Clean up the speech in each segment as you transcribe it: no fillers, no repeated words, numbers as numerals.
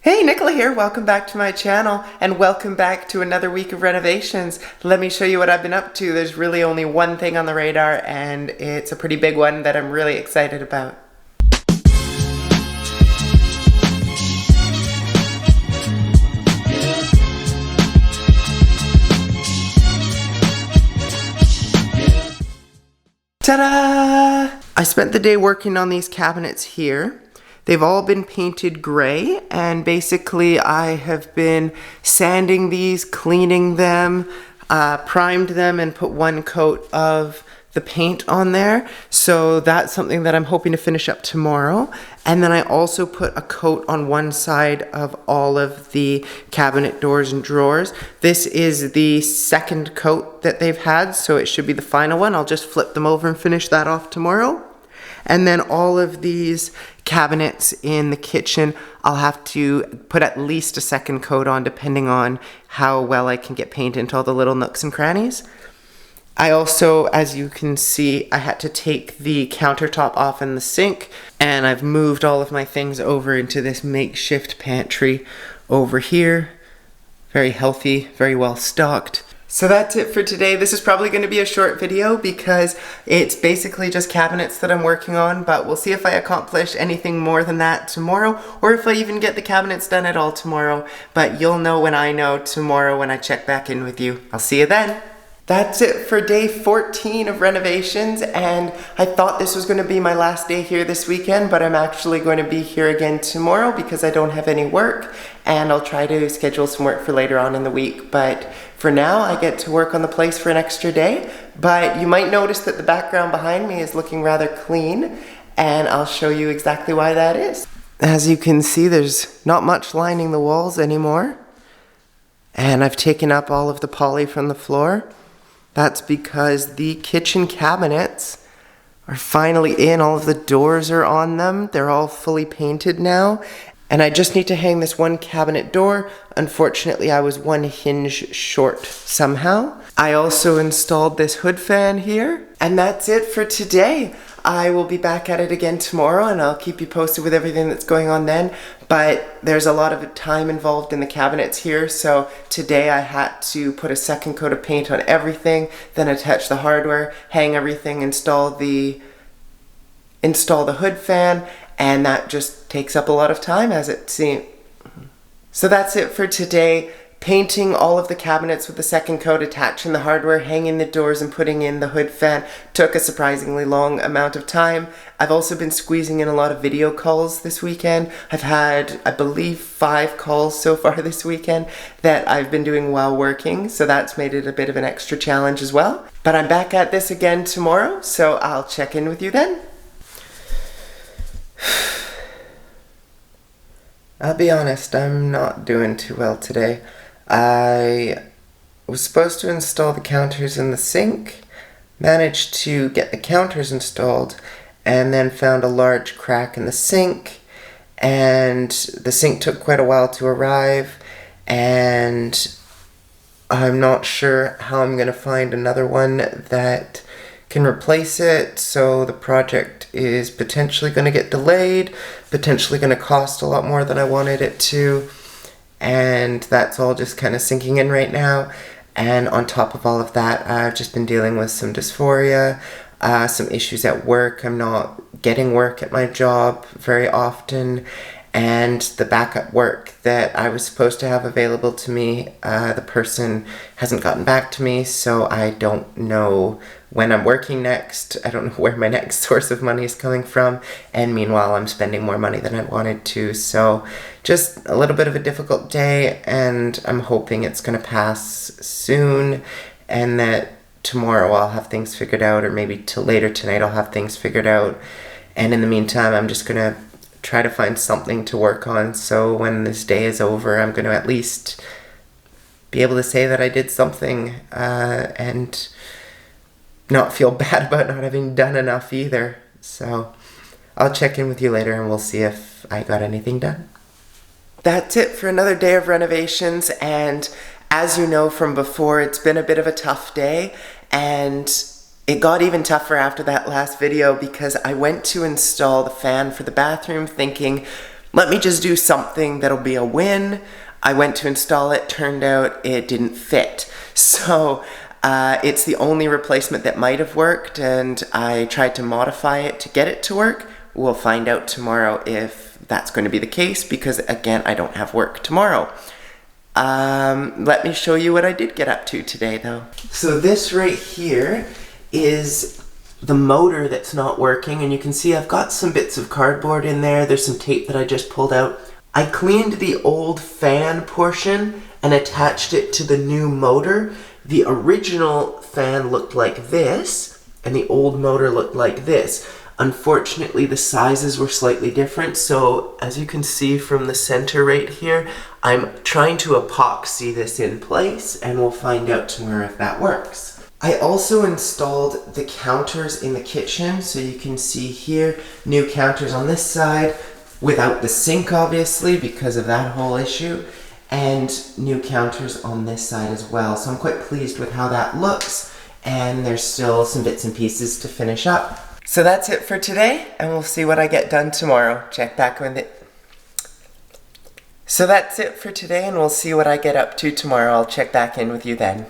Hey, Nicola here. Welcome back to my channel and welcome back to another week of renovations. Let me show you what I've been up to. There's really only one thing on the radar and it's a pretty big one that I'm really excited about. Ta-da! I spent the day working on these cabinets here. They've all been painted gray, and basically I have been sanding these, cleaning them, primed them, and put one coat of the paint on there. So that's something that I'm hoping to finish up tomorrow. And then I also put a coat on one side of all of the cabinet doors and drawers. This is the second coat that they've had, so it should be the final one. I'll just flip them over and finish that off tomorrow. And then all of these cabinets in the kitchen, I'll have to put at least a second coat on depending on how well I can get paint into all the little nooks and crannies. I also, as you can see, I had to take the countertop off in the sink, and I've moved all of my things over into this makeshift pantry over here. Very healthy, very well stocked. So that's it for today. This is probably going to be a short video because it's basically just cabinets that I'm working on, but we'll see if I accomplish anything more than that tomorrow, or if I even get the cabinets done at all tomorrow. But you'll know when I know tomorrow when I check back in with you. I'll see you then. That's it for day 14 of renovations, and I thought this was going to be my last day here this weekend, but I'm actually going to be here again tomorrow because I don't have any work, and I'll try to schedule some work for later on in the week. But for now, I get to work on the place for an extra day, but you might notice that the background behind me is looking rather clean, and I'll show you exactly why that is. As you can see, there's not much lining the walls anymore, and I've taken up all of the poly from the floor. That's because the kitchen cabinets are finally in. All of the doors are on them. They're all fully painted now. And I just need to hang this one cabinet door. Unfortunately, I was one hinge short somehow. I also installed this hood fan here. And that's it for today. I will be back at it again tomorrow, and I'll keep you posted with everything that's going on then. But there's a lot of time involved in the cabinets here, so today I had to put a second coat of paint on everything, then attach the hardware, hang everything, install the hood fan, and that just takes up a lot of time as it seems. So that's it for today. Painting all of the cabinets with the second coat, attaching the hardware, hanging the doors, and putting in the hood fan took a surprisingly long amount of time. I've also been squeezing in a lot of video calls this weekend. I've had, I believe, 5 calls so far this weekend that I've been doing while working, so that's made it a bit of an extra challenge as well. But I'm back at this again tomorrow, so I'll check in with you then. I'll be honest, I'm not doing too well today. I was supposed to install the counters in the sink, managed to get the counters installed, and then found a large crack in the sink, and the sink took quite a while to arrive, and I'm not sure how I'm going to find another one that can replace it, so the project is potentially going to get delayed, potentially going to cost a lot more than I wanted it to. And that's all just kind of sinking in right now. And on top of all of that, I've just been dealing with some dysphoria, some issues at work. I'm not getting work at my job very often. And the backup work that I was supposed to have available to me, the person hasn't gotten back to me, so I don't know when I'm working next. I don't know where my next source of money is coming from, and meanwhile I'm spending more money than I wanted to, so just a little bit of a difficult day, and I'm hoping it's going to pass soon, and that tomorrow I'll have things figured out, or maybe till later tonight I'll have things figured out, and in the meantime I'm just going to try to find something to work on, so when this day is over I'm going to at least be able to say that I did something, and not feel bad about not having done enough either. So I'll check in with you later and we'll see if I got anything done. That's it for another day of renovations, and as you know from before, it's been a bit of a tough day, and it got even tougher after that last video because I went to install the fan for the bathroom thinking let me just do something that'll be a win. I went to install it, turned out it didn't fit. So it's the only replacement that might have worked, and I tried to modify it to get it to work. We'll find out tomorrow if that's going to be the case, because again, I don't have work tomorrow. Let me show you what I did get up to today though. So this right here is the motor that's not working, and you can see I've got some bits of cardboard in there. There's some tape that I just pulled out. I cleaned the old fan portion and attached it to the new motor. The original fan looked like this, and the old motor looked like this. Unfortunately, the sizes were slightly different, so as you can see from the center right here, I'm trying to epoxy this in place, and we'll find out tomorrow if that works. I also installed the counters in the kitchen, so you can see here, new counters on this side, without the sink obviously because of that whole issue, and new counters on this side as well. So I'm quite pleased with how that looks, and there's still some bits and pieces to finish up. So that's it for today, and we'll see what I get done tomorrow. Check back with it. So that's it for today, and we'll see what I get up to tomorrow. I'll check back in with you then.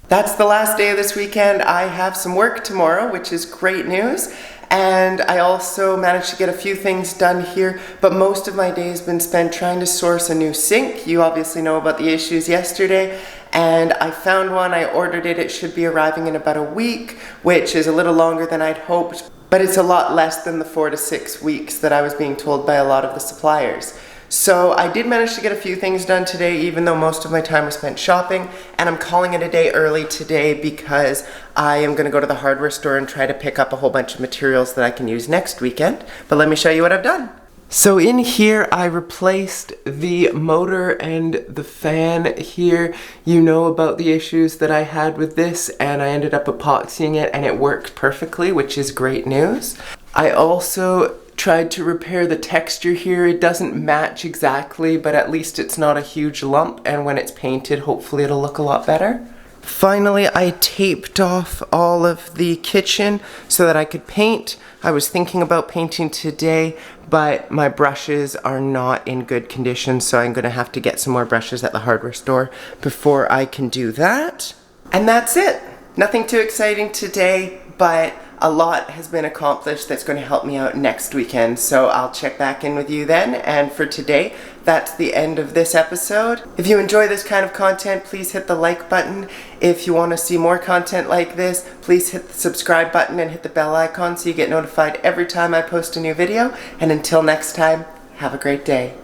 That's the last day of this weekend. I have some work tomorrow, which is great news. And I also managed to get a few things done here, but most of my day has been spent trying to source a new sink. You obviously know about the issues yesterday, and I found one. I ordered it. It should be arriving in about a week, which is a little longer than I'd hoped, but it's a lot less than the 4 to 6 weeks that I was being told by a lot of the suppliers. So I did manage to get a few things done today, even though most of my time was spent shopping, and I'm calling it a day early today because I am going to go to the hardware store and try to pick up a whole bunch of materials that I can use next weekend. But let me show you what I've done. So in here I replaced the motor and the fan here. You know about the issues that I had with this, and I ended up epoxying it and it worked perfectly, which is great news. I also tried to repair the texture here. It doesn't match exactly, but at least it's not a huge lump, and when it's painted, hopefully it'll look a lot better. Finally, I taped off all of the kitchen so that I could paint. I was thinking about painting today, but my brushes are not in good condition, so I'm gonna have to get some more brushes at the hardware store before I can do that. And that's it. Nothing too exciting today, but a lot has been accomplished that's going to help me out next weekend, so I'll check back in with you then. And for today, that's the end of this episode. If you enjoy this kind of content, please hit the like button. If you want to see more content like this, please hit the subscribe button and hit the bell icon so you get notified every time I post a new video. And until next time, have a great day.